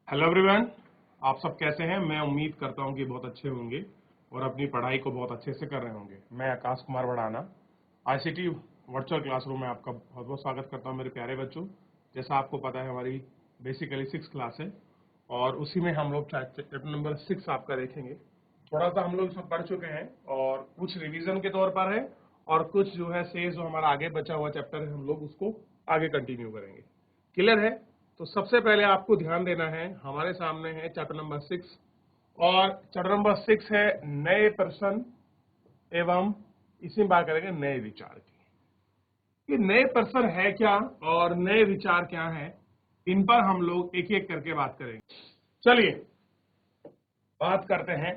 Hello everyone, आप सब कैसे हैं। मैं उम्मीद करता हूं कि बहुत अच्छे होंगे और अपनी पढ़ाई को बहुत अच्छे से कर रहे होंगे। मैं आकाश कुमार बढ़ाना आईसीटी वर्चुअल क्लासरूम में आपका बहुत बहुत स्वागत करता हूं मेरे प्यारे बच्चों। जैसा आपको पता है हमारी बेसिकली 6 क्लास है और उसी में हम लोग चैप्टर नंबर 6 आपका देखेंगे। थोड़ा सा हम लोग इसमें पढ़ चुके हैं और कुछ रिविजन के तौर पर है और कुछ जो है शेष जो हमारा आगे बचा हुआ चैप्टर है हम लोग उसको आगे कंटिन्यू करेंगे। क्लियर है? तो सबसे पहले आपको ध्यान देना है, हमारे सामने है चैप्टर नंबर 6 और चैप्टर नंबर 6 है नए प्रश्न एवं इसी में बात करेंगे नए विचार की। ये नए प्रश्न है क्या और नए विचार क्या है, इन पर हम लोग एक एक करके बात करेंगे। चलिए बात करते हैं।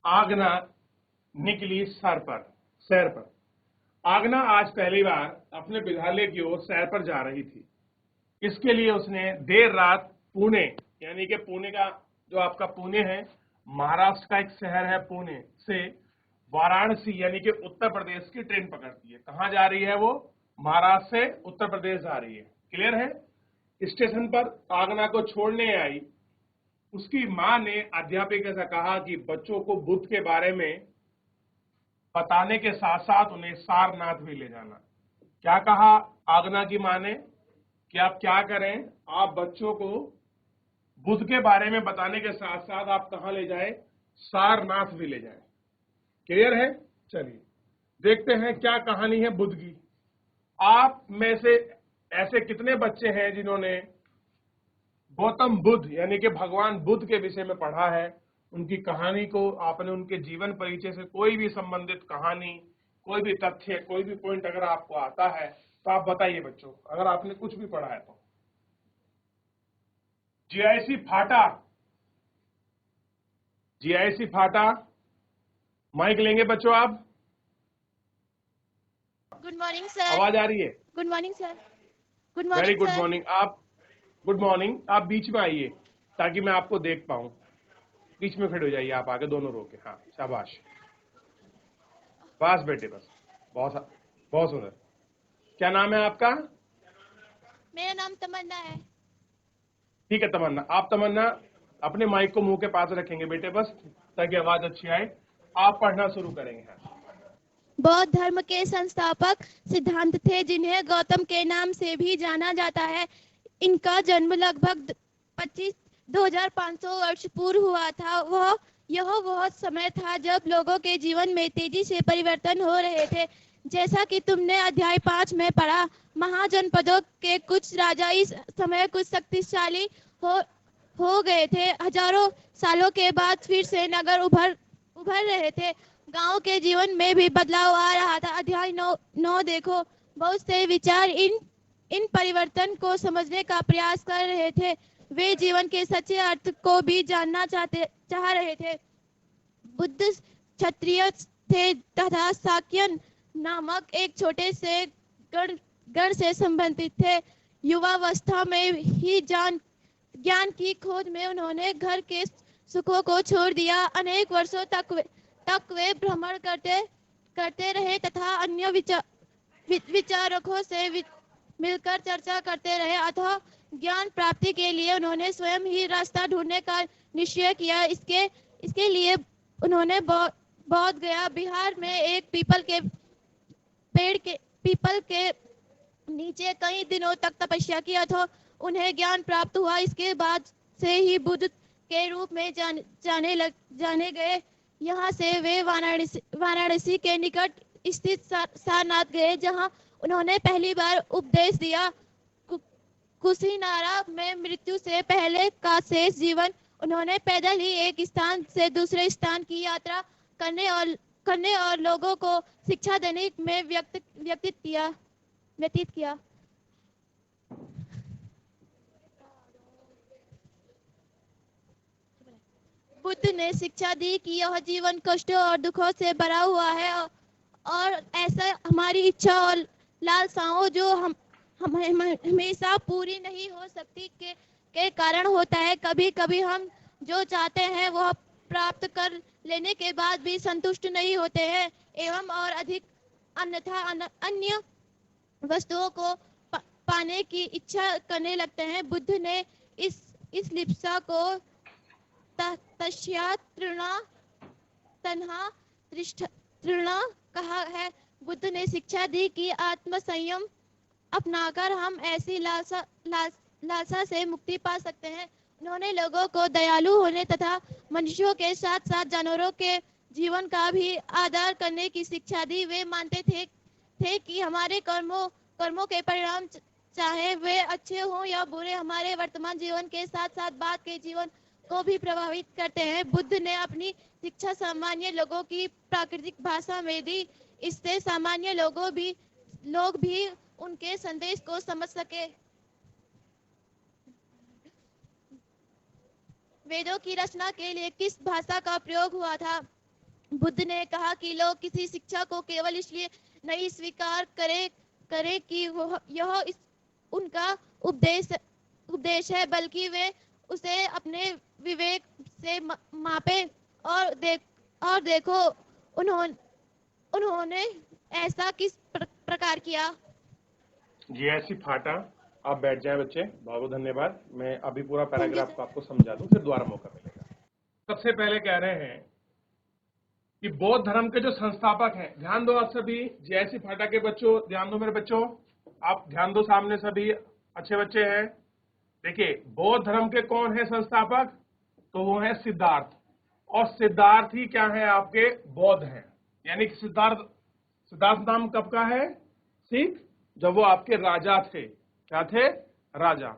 आगना निकली सैर पर। आगना आज पहली बार अपने विद्यालय की ओर सैर पर जा रही थी। इसके लिए उसने देर रात पुणे, यानी कि पुणे का जो आपका पुणे है, महाराष्ट्र का एक शहर है, पुणे से वाराणसी यानी कि उत्तर प्रदेश की ट्रेन पकड़ती है। कहाँ जा रही है वो? महाराष्ट्र से उत्तर प्रदेश जा रही है। क्लियर है? स्टेशन पर आगना को छोड़ने आई उसकी मां ने अध्यापिका से कहा कि बच्चों को बुद्ध के बारे में बताने के साथ साथ उन्हें सारनाथ भी ले जाना। क्या कहा आगना की मां ने कि आप क्या करें, आप बच्चों को बुद्ध के बारे में बताने के साथ साथ आप कहां ले जाएं? सारनाथ भी ले जाएं। क्लियर है? चलिए देखते हैं क्या कहानी है बुद्ध की। आप में से ऐसे कितने बच्चे हैं जिन्होंने गौतम बुद्ध यानी कि भगवान बुद्ध के विषय में पढ़ा है, उनकी कहानी को आपने, उनके जीवन परिचय से कोई भी संबंधित कहानी, कोई भी तथ्य, कोई भी पॉइंट अगर आपको आता है तो आप बताइए बच्चों, अगर आपने कुछ भी पढ़ा है तो। जीआईसी फाटा, माइक लेंगे बच्चों आप। Good morning sir. आवाज आ रही है? Good morning sir. Good very morning good sir. Morning. Good morning, आप बीच में आइए ताकि मैं आपको देख पाऊं। बीच में खड़े हो जाइए आप, आगे दोनों रो के। हाँ शाबाश, बस बेटे बस, बहुत बहुत सुंदर। क्या नाम है आपका? मेरा नाम तमन्ना है। ठीक है तमन्ना, आप तमन्ना अपने माइक को मुंह के पास रखेंगे बेटे बस, ताकि आवाज अच्छी आए। आप पढ़ना शुरू करेंगे। हाँ। बौद्ध धर्म के संस्थापक सिद्धांत थे जिन्हें गौतम के नाम से भी जाना जाता है। इनका जन्म लगभग 25,500 वर्ष पूर्व हुआ था। वह समय था जब लोगों के जीवन में तेजी से परिवर्तन हो रहे थे। जैसा कि तुमने अध्याय 5 में पढ़ा, महाजनपदों के कुछ राजा इस समय कुछ शक्तिशाली हो गए थे। हजारों सालों के बाद फिर से नगर उभर रहे थे। गांव के जीवन में भी बदलाव आ रहा था। अध्याय 9 देखो। बहुत से विचार इन परिवर्तन को समझने का प्रयास कर रहे थे। वे जीवन के सच्चे अर्थ को भी जानना चाह रहे थे। बुद्ध क्षत्रिय थे तथा साक्यन नामक एक छोटे से गण से संबंधित थे। युवावस्था में ही ज्ञान की खोज में उन्होंने घर के सुखों को छोड़ दिया। अनेक वर्षों तक वे भ्रमण करते रहे तथा अन्य विचारकों से मिलकर चर्चा करते रहे। अतः ज्ञान प्राप्ति के लिए उन्होंने स्वयं ही रास्ता ढूंढने का निश्चय किया। इसके लिए उन्होंने बौद्ध गया बिहार में एक पीपल के नीचे कई दिनों तक तपस्या किया था। उन्हें ज्ञान प्राप्त हुआ। इसके बाद से ही बुद्ध के रूप में जाने गए। यहाँ से वे वाराणसी के निकट स्थित सारनाथ गए, जहाँ उन्होंने पहली बार उपदेश दिया। कुशीनारा में मृत्यु से पहले का शेष जीवन उन्होंने पैदल ही एक स्थान से दूसरे स्थान की यात्रा करने और लोगों को शिक्षा देने में व्यतीत किया। बुद्ध ने शिक्षा दी कि यह जीवन कष्टों और दुखों से भरा हुआ है और ऐसा हमारी इच्छा और लालसाओं जो हम हमेशा पूरी नहीं हो सकती के कारण होता है। कभी कभी हम जो चाहते हैं वह प्राप्त कर लेने के बाद भी संतुष्ट नहीं होते हैं एवं और अधिक अन्यथा अन्य वस्तुओं को पाने की इच्छा करने लगते हैं। बुद्ध ने इस इस लिप्सा को तस्या तृणा तन्हा तृणा कहा है। बुद्ध ने शिक्षा दी कि आत्म संयम अपनाकर हम ऐसी लालसा से मुक्ति पा सकते हैं। उन्होंने लोगों को दयालु होने तथा मनुष्यों के साथ साथ जानवरों के जीवन का भी आदर करने की शिक्षा दी। वे मानते थे कि हमारे कर्मों के परिणाम चाहे वे अच्छे हों या बुरे, हमारे वर्तमान जीवन के साथ साथ बाद के जीवन को भी प्रभावित करते हैं। बुद्ध ने अपनी शिक्षा सामान्य लोगों की प्राकृतिक भाषा में दी। इससे सामान्य लोग भी उनके संदेश को समझ सके। वेदों की रचना के लिए किस भाषा का प्रयोग हुआ था? बुद्ध ने कहा कि लोग किसी शिक्षा को केवल इसलिए नहीं स्वीकार करे कि यह उनका उपदेश है, बल्कि वे उसे अपने विवेक से मापे और देखो उन्होंने ऐसा किस प्रकार किया। जी ऐसी फाटा, आप बैठ जाएं बच्चे, बहुत बहुत धन्यवाद। मैं अभी पूरा पैराग्राफ को आपको समझा दूं, फिर दोबारा मौका मिलेगा। सबसे पहले कह रहे हैं कि बौद्ध धर्म के जो संस्थापक हैं, ध्यान दो आप सभी, जैसी फाटा के बच्चों ध्यान दो, मेरे बच्चों आप ध्यान दो, सामने सभी अच्छे बच्चे हैं। देखिए बौद्ध धर्म के कौन है संस्थापक? तो वो है सिद्धार्थ, और सिद्धार्थ ही क्या है आपके बौद्ध हैं। यानी कि सिद्धार्थ नाम कब का है? ठीक, जब वो आपके राजा थे। क्या थे? राजा।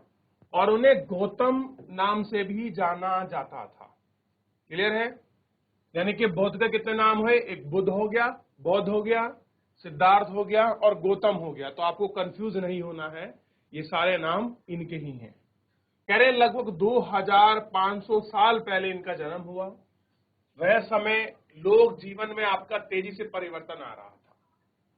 और उन्हें गौतम नाम से भी जाना जाता था। क्लियर है? यानी कि बौद्ध के कितने नाम हुए? एक बुद्ध हो गया, बौद्ध हो गया, सिद्धार्थ हो गया और गौतम हो गया। तो आपको कंफ्यूज नहीं होना है, ये सारे नाम इनके ही हैं। कह रहे लगभग 2500 साल पहले इनका जन्म हुआ। वह समय लोग जीवन में आपका तेजी से परिवर्तन आ रहा था।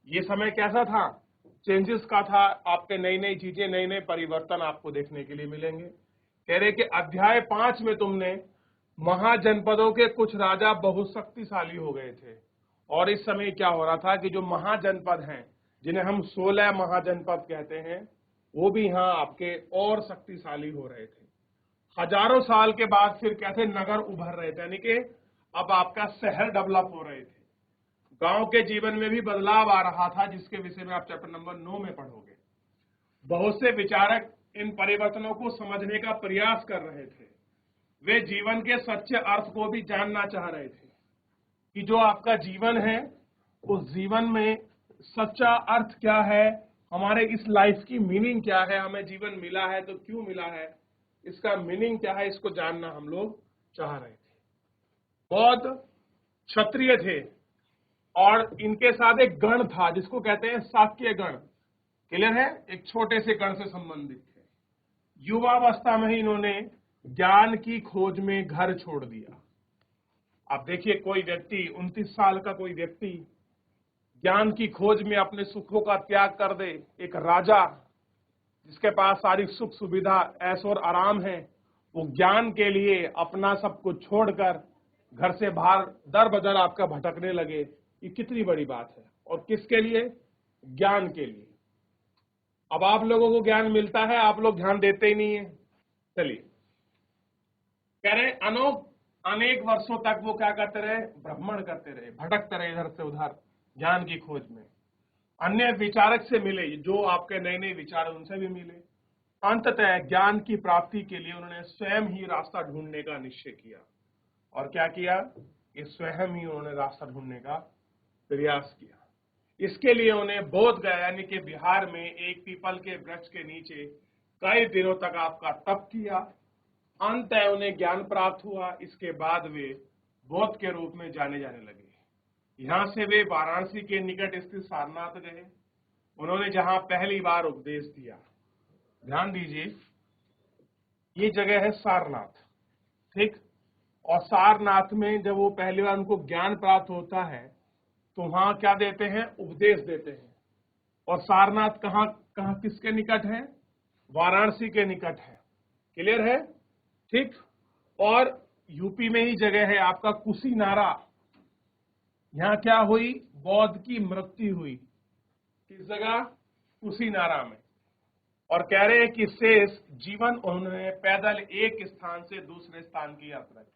ये समय कैसा था? चेंजेस का था। आपके नई नई चीजें, नए नए परिवर्तन आपको देखने के लिए मिलेंगे। कह रहे कि अध्याय 5 में तुमने महाजनपदों के कुछ राजा बहुत शक्तिशाली हो गए थे। और इस समय क्या हो रहा था कि जो महाजनपद हैं, जिन्हें हम 16 महाजनपद कहते हैं, वो भी यहाँ आपके और शक्तिशाली हो रहे थे। हजारों साल के बाद फिर कैसे नगर उभर रहे थे, यानी कि अब आपका शहर डेवलप हो रहे थे। गांव के जीवन में भी बदलाव आ रहा था, जिसके विषय में आप चैप्टर नंबर 9 में पढ़ोगे। बहुत से विचारक इन परिवर्तनों को समझने का प्रयास कर रहे थे। वे जीवन के सच्चे अर्थ को भी जानना चाह रहे थे कि जो आपका जीवन है, उस जीवन में सच्चा अर्थ क्या है, हमारे इस लाइफ की मीनिंग क्या है, हमें जीवन मिला है तो क्यों मिला है, इसका मीनिंग क्या है, इसको जानना हम लोग चाह रहे थे। बौद्ध क्षत्रिय थे और इनके साथ एक गण था जिसको कहते हैं शाक्य गण। क्लियर है? एक छोटे से गण से संबंधित थे। युवावस्था में ही इन्होंने ज्ञान की खोज में घर छोड़ दिया। आप देखिए, कोई व्यक्ति 29 साल का कोई व्यक्ति ज्ञान की खोज में अपने सुखों का त्याग कर दे, एक राजा जिसके पास सारी सुख सुविधा, ऐश और आराम है, वो ज्ञान के लिए अपना सब कुछ छोड़कर घर से बाहर दर बदर आपका भटकने लगे, ये कितनी बड़ी बात है। और किसके लिए? ज्ञान के लिए। अब आप लोगों को ज्ञान मिलता है, आप लोग ध्यान देते ही नहीं है। चलिए, कह रहे अनेक वर्षों तक वो क्या करते रहे? भ्रमण करते रहे, भटकते रहे इधर से उधर ज्ञान की खोज में। अन्य विचारक से मिले, जो आपके नए नए विचार, उनसे भी मिले। अंततः ज्ञान की प्राप्ति के लिए उन्होंने स्वयं ही रास्ता ढूंढने का निश्चय किया। और क्या किया? कि स्वयं ही उन्होंने रास्ता ढूंढने का प्रयास किया। इसके लिए उन्हें बोध गया, यानी कि बिहार में एक पीपल के वृक्ष के नीचे कई दिनों तक आपका तप किया। अंततः उन्हें ज्ञान प्राप्त हुआ। इसके बाद वे बौद्ध के रूप में जाने लगे। यहां से वे वाराणसी के निकट स्थित सारनाथ गए। उन्होंने जहां पहली बार उपदेश दिया। ध्यान दीजिए, ये जगह है सारनाथ, ठीक। और सारनाथ में जब वो पहली बार उनको ज्ञान प्राप्त होता है तो वहां क्या देते हैं? उपदेश देते हैं। और सारनाथ कहां किसके निकट है? वाराणसी के निकट है। क्लियर है? ठीक। और यूपी में ही जगह है आपका कुशीनारा। यहां क्या हुई? बौद्ध की मृत्यु हुई। किस जगह? कुशीनारा में। और कह रहे हैं कि शेष जीवन उन्होंने पैदल एक स्थान से दूसरे स्थान की यात्रा की।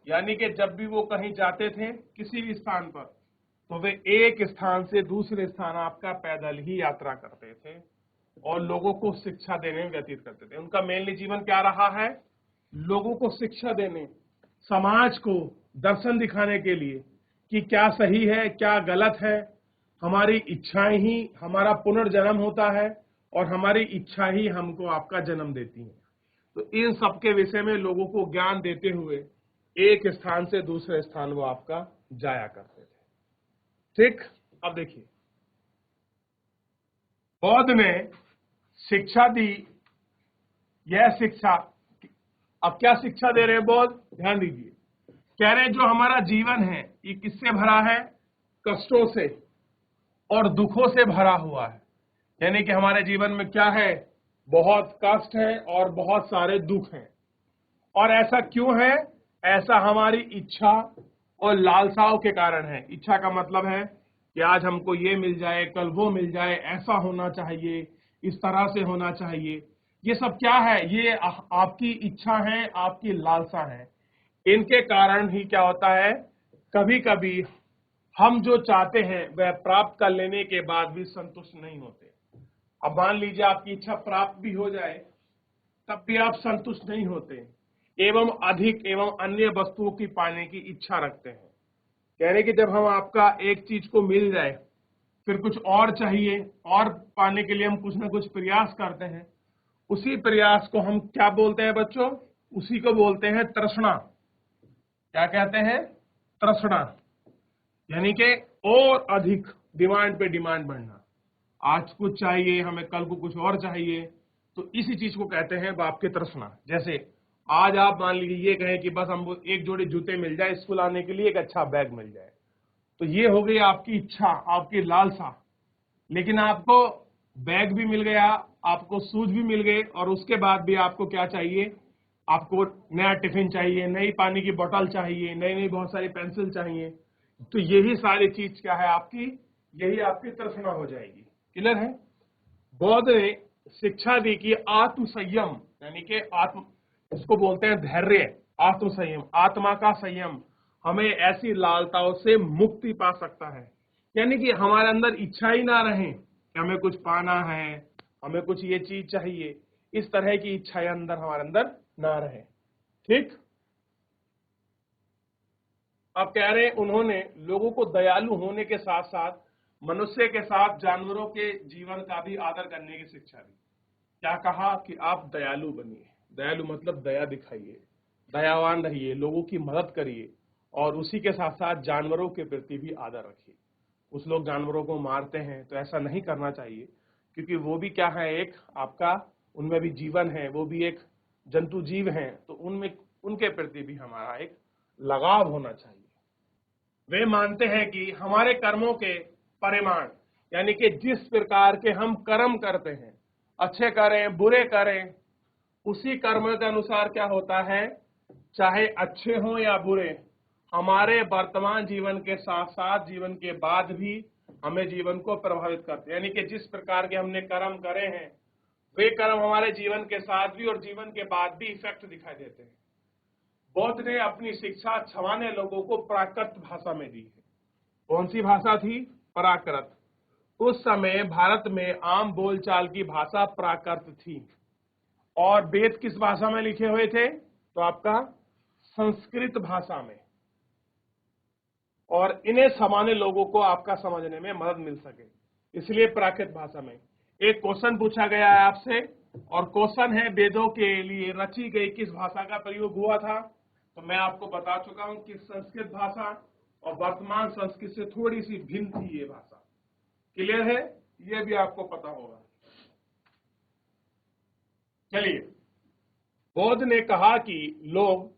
यानी कि जब भी वो कहीं जाते थे किसी भी स्थान पर, तो वे एक स्थान से दूसरे स्थान आपका पैदल ही यात्रा करते थे और लोगों को शिक्षा देने में व्यतीत करते थे। उनका मेनली जीवन क्या रहा है? लोगों को शिक्षा देने, समाज को दर्शन दिखाने के लिए कि क्या सही है क्या गलत है। हमारी इच्छाएं ही हमारा पुनर्जन्म होता है और हमारी इच्छा ही हमको आपका जन्म देती है। तो इन सब के विषय में लोगों को ज्ञान देते हुए एक स्थान से दूसरे स्थान वो आपका जाया करते थे। ठीक, अब देखिए बौद्ध ने शिक्षा दी। यह शिक्षा, अब क्या शिक्षा दे रहे हैं बौद्ध? ध्यान दीजिए, कह रहे हैं जो हमारा जीवन है ये किससे भरा है? कष्टों से और दुखों से भरा हुआ है। यानी कि हमारे जीवन में क्या है? बहुत कष्ट है और बहुत सारे दुख हैं। और ऐसा क्यों है? ऐसा हमारी इच्छा और लालसाओं के कारण है। इच्छा का मतलब है कि आज हमको ये मिल जाए, कल वो मिल जाए, ऐसा होना चाहिए, इस तरह से होना चाहिए। ये सब क्या है? ये आपकी इच्छा है, आपकी लालसा है। इनके कारण ही क्या होता है, कभी कभी हम जो चाहते हैं वह प्राप्त कर लेने के बाद भी संतुष्ट नहीं होते। अब मान लीजिए आपकी इच्छा प्राप्त भी हो जाए तब भी आप संतुष्ट नहीं होते, एवं अधिक एवं अन्य वस्तुओं की पाने की इच्छा रखते हैं। कह रहे कि जब हम आपका एक चीज को मिल जाए फिर कुछ और चाहिए और पाने के लिए हम कुछ ना कुछ प्रयास करते हैं। उसी प्रयास को हम क्या बोलते हैं बच्चों? उसी को बोलते हैं तृष्णा। क्या कहते हैं? तृष्णा। यानी कि और अधिक डिमांड पे डिमांड बढ़ना। आज कुछ चाहिए हमें, कल को कुछ और चाहिए, तो इसी चीज को कहते हैं बाप की तृष्णा। जैसे आज आप मान लीजिए ये कहें कि बस हमको एक जोड़ी जूते मिल जाए स्कूल आने के लिए, एक अच्छा बैग मिल जाए, तो ये हो गई आपकी इच्छा, आपकी लालसा। लेकिन आपको बैग भी मिल गया, आपको शूज भी मिल गए, और उसके बाद भी आपको क्या चाहिए? आपको नया टिफिन चाहिए, नई पानी की बोतल चाहिए, नई नई बहुत सारी पेंसिल चाहिए। तो यही सारी चीज क्या है आपकी? यही आपकी तृष्णा हो जाएगी। क्लियर है? बौद्ध ने शिक्षा दी कि आत्म संयम, यानी कि आत्म, इसको बोलते हैं धैर्य, आत्म संयम, आत्मा का संयम हमें ऐसी लालताओं से मुक्ति पा सकता है। यानी कि हमारे अंदर इच्छा ही ना रहे कि हमें कुछ पाना है, हमें कुछ ये चीज चाहिए, इस तरह की इच्छाएं अंदर हमारे अंदर ना रहे। ठीक, अब कह रहे हैं उन्होंने लोगों को दयालु होने के साथ साथ मनुष्य के साथ जानवरों के जीवन का भी आदर करने की शिक्षा दी। क्या कहा? कि आप दयालु बनिए। दयालु मतलब दया दिखाइए, दयावान रहिए, लोगों की मदद करिए, और उसी के साथ साथ जानवरों के प्रति भी आदर रखिए। कुछ लोग जानवरों को मारते हैं, तो ऐसा नहीं करना चाहिए, क्योंकि वो भी क्या है, एक आपका, उनमें भी जीवन है, वो भी एक जंतु जीव हैं, तो उनमें उनके प्रति भी हमारा एक लगाव होना चाहिए। वे मानते हैं कि हमारे कर्मों के परिमाण, यानी कि जिस प्रकार के हम कर्म करते हैं, अच्छे करें बुरे करें, उसी कर्म के अनुसार क्या होता है, चाहे अच्छे हो या बुरे, हमारे वर्तमान जीवन के साथ साथ जीवन के बाद भी हमें जीवन को प्रभावित करते हैं। यानी कि जिस प्रकार के हमने कर्म करे हैं वे कर्म हमारे जीवन के साथ भी और जीवन के बाद भी इफेक्ट दिखाई देते हैं। बौद्ध ने अपनी शिक्षा छवाने लोगों को प्राकृत भाषा में दी है। कौन सी भाषा थी? प्राकृत। उस समय भारत में आम बोलचाल की भाषा प्राकृत थी, और वेद किस भाषा में लिखे हुए थे? तो आपका संस्कृत भाषा में। और इन्हें सामान्य लोगों को आपका समझने में मदद मिल सके, इसलिए प्राकृत भाषा में। एक क्वेश्चन पूछा गया है आपसे, और क्वेश्चन है वेदों के लिए रची गई किस भाषा का प्रयोग हुआ था? तो मैं आपको बता चुका हूं कि संस्कृत भाषा, और वर्तमान संस्कृत से थोड़ी सी भिन्न थी ये भाषा। क्लियर है? ये भी आपको पता होगा। चलिए, बौद्ध ने कहा कि लोग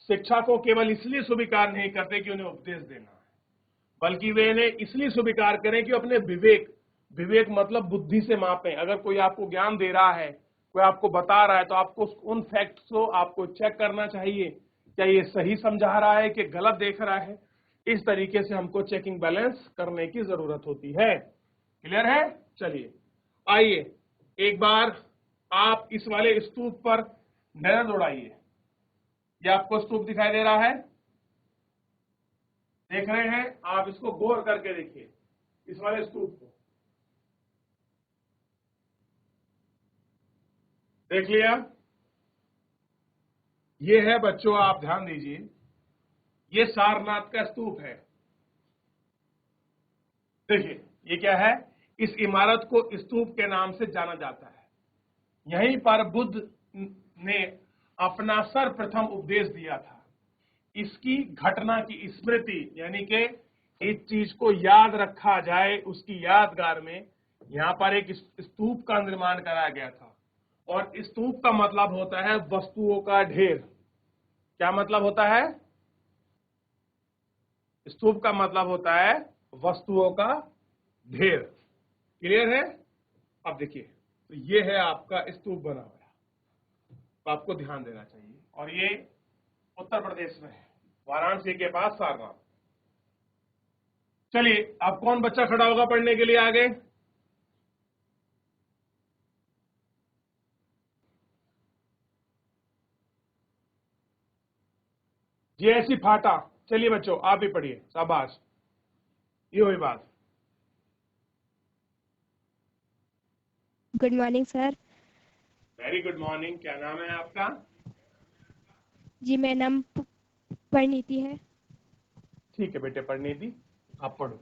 शिक्षा को केवल इसलिए स्वीकार नहीं करते कि उन्हें उपदेश देना है, बल्कि वे इन्हें इसलिए स्वीकार करें कि अपने विवेक, विवेक मतलब बुद्धि से मापें। अगर कोई आपको ज्ञान दे रहा है, कोई आपको बता रहा है, तो आपको उन फैक्ट्स को आपको चेक करना चाहिए, क्या ये सही समझा रहा है कि गलत देख रहा है। इस तरीके से हमको चेकिंग बैलेंस करने की जरूरत होती है। क्लियर है? चलिए, आइए एक बार आप इस वाले स्तूप पर नजर दौड़ाइए। ये आपको स्तूप दिखाई दे रहा है, देख रहे हैं आप? इसको गौर करके देखिए इस वाले स्तूप को। देख लिया? ये है बच्चों, आप ध्यान दीजिए, ये सारनाथ का स्तूप है। देखिए ये क्या है? इस इमारत को स्तूप के नाम से जाना जाता है। यहीं पर बुद्ध ने अपना सर्वप्रथम उपदेश दिया था। इसकी घटना की स्मृति यानी कि इस चीज को याद रखा जाए, उसकी यादगार में यहां पर एक स्तूप का निर्माण कराया गया था। और स्तूप का मतलब होता है वस्तुओं का ढेर। क्या मतलब होता है? स्तूप का मतलब होता है वस्तुओं का ढेर। क्लियर है? अब देखिए, तो ये है आपका स्तूप बना हुआ, तो आपको ध्यान देना चाहिए। और ये उत्तर प्रदेश में है, वाराणसी के पास सारनाथ। चलिए, अब कौन बच्चा खड़ा होगा पढ़ने के लिए आगे? ये ऐसी फाटा। चलिए बच्चों, आप भी पढ़िए, शाबाश, ये हुई बात। Good morning sir. Very good morning. क्या नाम है आपका? जी मेरा नाम परिणीति है। ठीक है बेटे, परिणीति, आप पढ़ो।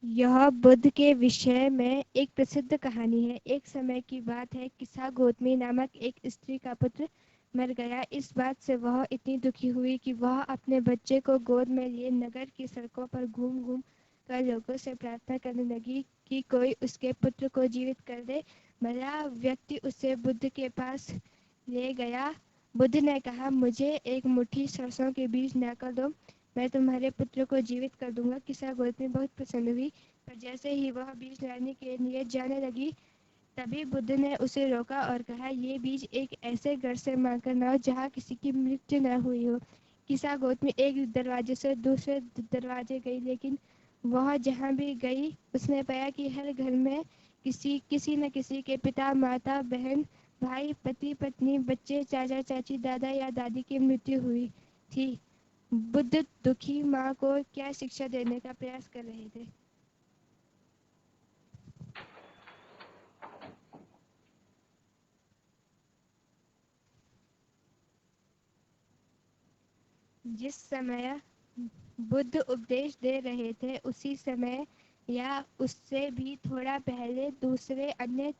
यह बुद्ध के विषय में एक प्रसिद्ध कहानी है। एक समय की बात है, किस्सा गौतमी नामक एक स्त्री का पुत्र मर गया। इस बात से वह इतनी दुखी हुई कि वह अपने बच्चे को गोद में लिए नगर की सड़कों पर घूम घूम कर लोगों से प्रार्थना करने लगी कि कोई उसके पुत्र को जीवित कर दे। भला व्यक्ति उसे बुद्ध के पास ले गया। बुद्ध ने कहा, मुझे एक मुट्ठी सरसों के बीज लाकर दो, मैं तुम्हारे पुत्र को जीवित कर दूंगा। किस्सा गौतमी बहुत प्रसन्न हुई, पर जैसे ही वह बीज लाने के लिए जाने लगी, तभी बुद्ध ने उसे रोका और कहा, ये बीज एक ऐसे घर से मांगकर लाओ जहाँ किसी की मृत्यु न हुई हो। किस्सा गौतमी एक दरवाजे से दूसरे दरवाजे गई, लेकिन वह जहाँ भी गई उसने पाया कि हर घर में किसी न किसी के पिता, माता, बहन, भाई, पति, पत्नी, बच्चे, चाचा, चाची, दादा या दादी की मृत्यु हुई थी। बुद्ध दुखी माँ को क्या शिक्षा देने का प्रयास कर रहे थे? जिस समय बुद्ध उपदेश दे रहे थे, उसी समय या उससे भी थोड़ा पहले दूसरे अन्य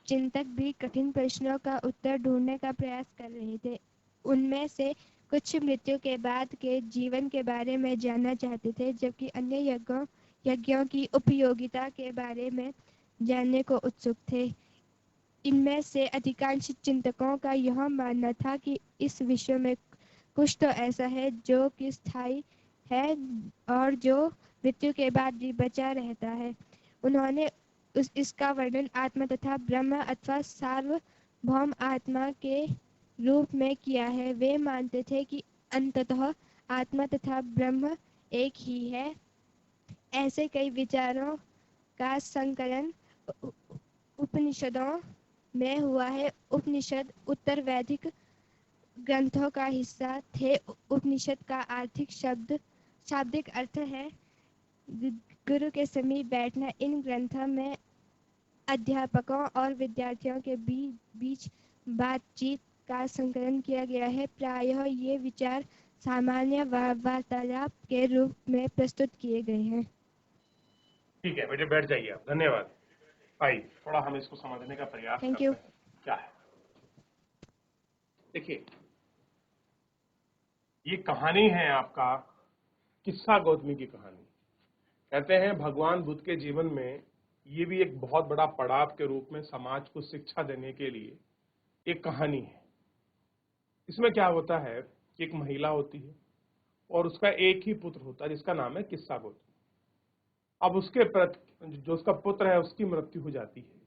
चिंतक भी कठिन प्रश्नों का उत्तर ढूंढने का प्रयास कर रहे थे। उनमें से कुछ मृत्यु के बाद के जीवन के बारे में जानना चाहते थे, जबकि अन्य यज्ञों की उपयोगिता के बारे में जानने को उत्सुक थे। इनमें से अधिकांश चिंतकों का यह मानना था कि इस विश्व में कुछ तो ऐसा है जो कि स्थायी है और जो मृत्यु के बाद भी बचा रहता है। उन्होंने इसका वर्णन आत्मा तथा ब्रह्म अथवा सार्वभौम आत्मा के रूप में किया है। वे मानते थे कि अंततः आत्मा तथा ब्रह्म एक ही है। ऐसे कई विचारों का संकलन उपनिषदों में हुआ है। उपनिषद उत्तर वैदिक ग्रंथों का हिस्सा थे। उपनिषद का शाब्दिक अर्थ है गुरु के समीप बैठना। इन ग्रंथों में अध्यापकों और विद्यार्थियों के बीच बातचीत का संकलन किया गया है। प्रायः ये विचार सामान्य वार्तालाप के रूप में प्रस्तुत किए गए हैं। ठीक है बेटे, बैठ जाइए आप। धन्यवाद। भाई, थोड़ा हम इसको समझने का प्रयास Thank करते you. हैं क्या है। देखिए, ये कहानी है आपका किस्सा गौतमी की कहानी। कहते हैं भगवान बुद्ध के जीवन में ये भी एक बहुत बड़ा पड़ाव के रूप में समाज को शिक्षा देने के लिए एक कहानी है। इसमें क्या होता है कि एक महिला होती है और उसका एक ही पुत्र होता है जिसका नाम है किस्सा गौतमी। अब उसके जो उसका पुत्र है उसकी मृत्यु हो जाती है,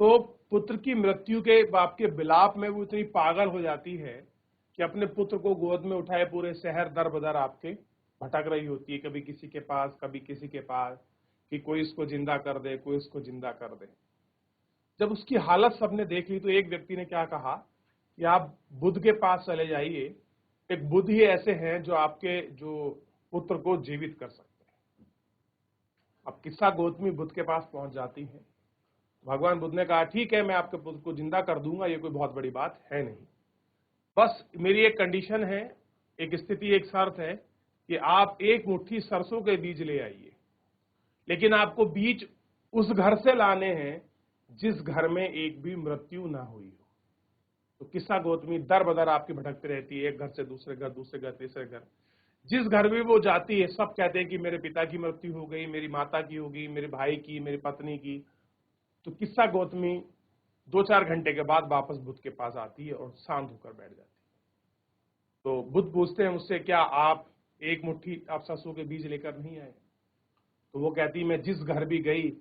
तो पुत्र की मृत्यु के बाप के विलाप में वो इतनी पागल हो जाती है कि अपने पुत्र को गोद में उठाए पूरे शहर दर बदर आपके भटक रही होती है, कभी किसी के पास कभी किसी के पास। कि कोई इसको जिंदा कर दे, कोई इसको जिंदा कर दे। जब उसकी हालत सबने देख ली तो एक व्यक्ति ने क्या कहा कि आप बुद्ध के पास चले जाइए, एक बुद्ध ही ऐसे हैं जो आपके जो पुत्र को जीवित कर सकते हैं। अब किस्सा गौतमी बुद्ध के पास पहुंच जाती है। भगवान बुद्ध ने कहा ठीक है, मैं आपके पुत्र को जिंदा कर दूंगा, ये कोई बहुत बड़ी बात है नहीं, बस मेरी एक कंडीशन है, एक स्थिति, एक शर्त है कि आप एक मुट्ठी सरसों के बीज ले आइए, लेकिन आपको बीज उस घर से लाने हैं जिस घर में एक भी मृत्यु ना हुई हो। तो किस्सा गौतमी दर बदर आपकी भटकती रहती है, एक घर से दूसरे घर, दूसरे घर, तीसरे घर। जिस घर में वो जाती है सब कहते हैं कि मेरे पिता की मृत्यु हो गई, मेरी माता की होगी, मेरे भाई की, मेरी पत्नी की। तो किस्सा गौतमी 2-4 घंटे के बाद वापस बुद्ध के पास आती है और शांत होकर बैठ जाती है। तो बुद्ध पूछते हैं उससे, क्या आप एक मुट्ठी आप सरसों के बीज लेकर नहीं आए? तो वो कहती, मैं जिस घर भी गई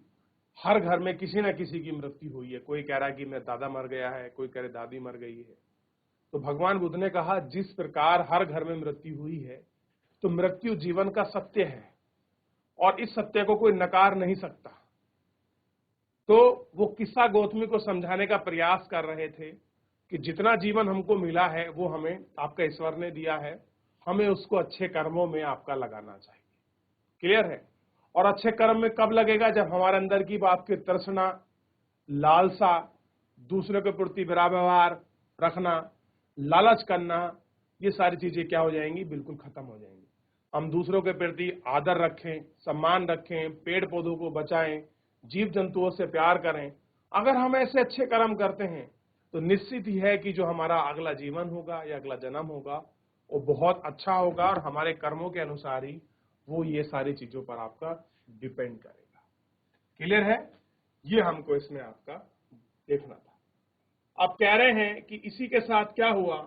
हर घर में किसी न किसी की मृत्यु हुई है। कोई कह रहा है कि मेरा दादा मर गया है, कोई कह रहे दादी मर गई है। तो भगवान बुद्ध ने कहा, जिस प्रकार हर घर में मृत्यु हुई है, तो मृत्यु जीवन का सत्य है और इस सत्य को कोई नकार नहीं सकता। तो वो किस्सा गौतमी को समझाने का प्रयास कर रहे थे कि जितना जीवन हमको मिला है वो हमें आपका ईश्वर ने दिया है, हमें उसको अच्छे कर्मों में आपका लगाना चाहिए। क्लियर है? और अच्छे कर्म में कब लगेगा? जब हमारे अंदर की आपकी तृष्णा, लालसा, दूसरे के प्रति बुरा व्यवहार रखना, लालच करना, ये सारी चीजें क्या हो जाएंगी? बिल्कुल खत्म हो जाएंगी। हम दूसरों के प्रति आदर रखें, सम्मान रखें, पेड़ पौधों को बचाएं, जीव जंतुओं से प्यार करें। अगर हम ऐसे अच्छे कर्म करते हैं तो निश्चित ही है कि जो हमारा अगला जीवन होगा या अगला जन्म होगा वो बहुत अच्छा होगा और हमारे कर्मों के अनुसार ही वो ये सारी चीजों पर आपका डिपेंड करेगा। क्लियर है? ये हमको इसमें आपका देखना था। अब कह रहे हैं कि इसी के साथ क्या हुआ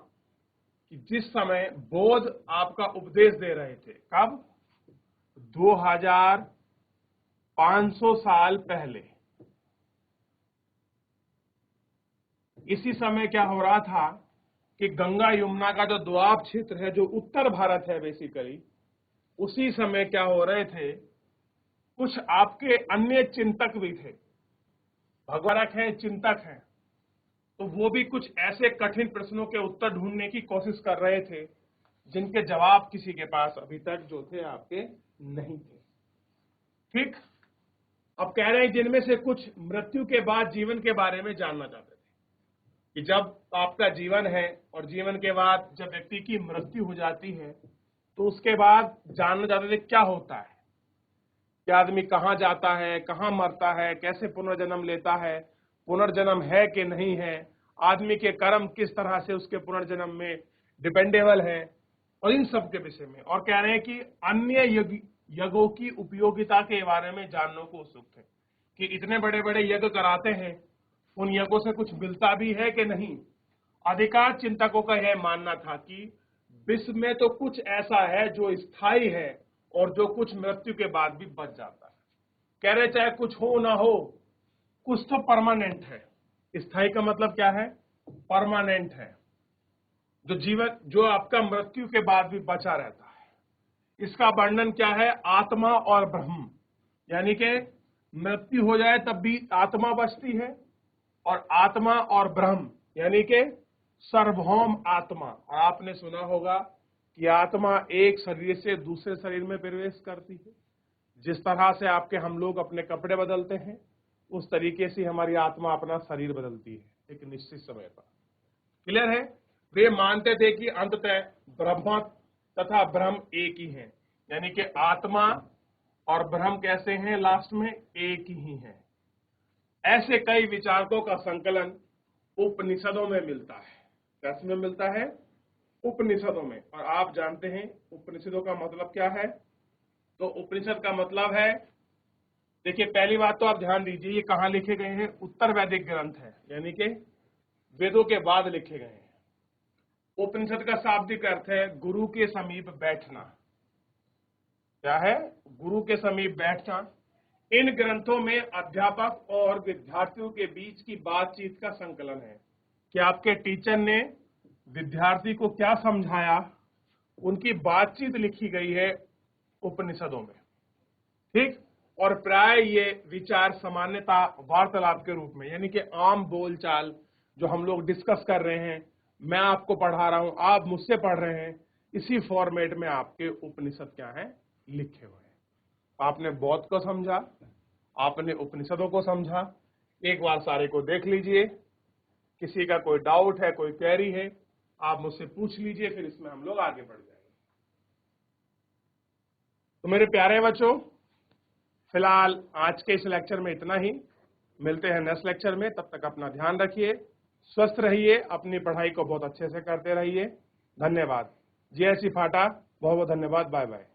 कि जिस समय बोध आपका उपदेश दे रहे थे, कब? 2500 साल पहले। इसी समय क्या हो रहा था कि गंगा यमुना का जो दोआब क्षेत्र है, जो उत्तर भारत है बेसिकली, उसी समय क्या हो रहे थे, कुछ आपके अन्य चिंतक भी थे, भगवानक हैं, चिंतक हैं, तो वो भी कुछ ऐसे कठिन प्रश्नों के उत्तर ढूंढने की कोशिश कर रहे थे जिनके जवाब किसी के पास अभी तक जो थे आपके नहीं थे। ठीक? अब कह रहे हैं जिनमें से कुछ मृत्यु के बाद जीवन के बारे में जानना चाहते थे कि जब आपका जीवन है और जीवन के बाद जब व्यक्ति की मृत्यु हो जाती है तो उसके बाद जानना चाहते थे क्या होता है, कि आदमी कहाँ जाता है, कहाँ मरता है, कैसे पुनर्जन्म लेता है, पुनर्जन्म है कि नहीं है, आदमी के कर्म किस तरह से उसके पुनर्जन्म में डिपेंडेबल है, और इन सब के विषय में। और कह रहे हैं कि अन्य यज्ञों की उपयोगिता के बारे में जानने को उत्सुक थे कि इतने बड़े बड़े यज्ञ कराते हैं, उन यज्ञों से कुछ मिलता भी है कि नहीं। अधिकांश चिंतकों का यह मानना था कि विश्व में तो कुछ ऐसा है जो स्थायी है और जो कुछ मृत्यु के बाद भी बच जाता है। कह रहे चाहे कुछ हो ना हो, कुछ तो परमानेंट है। स्थायी का मतलब क्या है? परमानेंट है, जो जीवन जो आपका मृत्यु के बाद भी बचा रहता है। इसका वर्णन क्या है? आत्मा और ब्रह्म, यानी कि मृत्यु हो जाए तब भी आत्मा बचती है, और आत्मा और ब्रह्म यानी कि सार्वभौम आत्मा। और आपने सुना होगा कि आत्मा एक शरीर से दूसरे शरीर में प्रवेश करती है। जिस तरह से आपके हम लोग अपने कपड़े बदलते हैं, उस तरीके से हमारी आत्मा अपना शरीर बदलती है एक निश्चित समय पर। क्लियर है? वे मानते थे कि अंततः ब्रह्म तथा ब्रह्म एक ही है, यानी कि आत्मा और ब्रह्म कैसे हैं? लास्ट में एक ही है। ऐसे कई विचारकों का संकलन उपनिषदों में मिलता है। कैसे में मिलता है? उपनिषदों में। और आप जानते हैं उपनिषदों का मतलब क्या है? तो उपनिषद का मतलब है, देखिए पहली बात तो आप ध्यान दीजिए, ये कहाँ लिखे गए हैं? उत्तर वैदिक ग्रंथ है, यानी कि वेदों के बाद लिखे गए हैं। उपनिषद का शाब्दिक अर्थ है गुरु के समीप बैठना। क्या है? गुरु के समीप बैठना। इन ग्रंथों में अध्यापक और विद्यार्थियों के बीच की बातचीत का संकलन है कि आपके टीचर ने विद्यार्थी को क्या समझाया, उनकी बातचीत लिखी गई है उपनिषदों में। ठीक? और प्राय ये विचार सामान्यता वार्तालाप के रूप में, यानी कि आम बोलचाल जो हम लोग डिस्कस कर रहे हैं, मैं आपको पढ़ा रहा हूं, आप मुझसे पढ़ रहे हैं, इसी फॉर्मेट में आपके उपनिषद क्या हैं, लिखे हुए हैं। आपने बौद्ध को समझा, आपने उपनिषदों को समझा, एक बार सारे को देख लीजिए। किसी का कोई डाउट है, कोई क्वेरी है, आप मुझसे पूछ लीजिए, फिर इसमें हम लोग आगे बढ़ जाएंगे। तो मेरे प्यारे बच्चों, फिलहाल आज के इस लेक्चर में इतना ही। मिलते हैं नेक्स्ट लेक्चर में, तब तक अपना ध्यान रखिए, स्वस्थ रहिए, अपनी पढ़ाई को बहुत अच्छे से करते रहिए। धन्यवाद। JSC फाटा, बहुत बहुत धन्यवाद। Bye bye.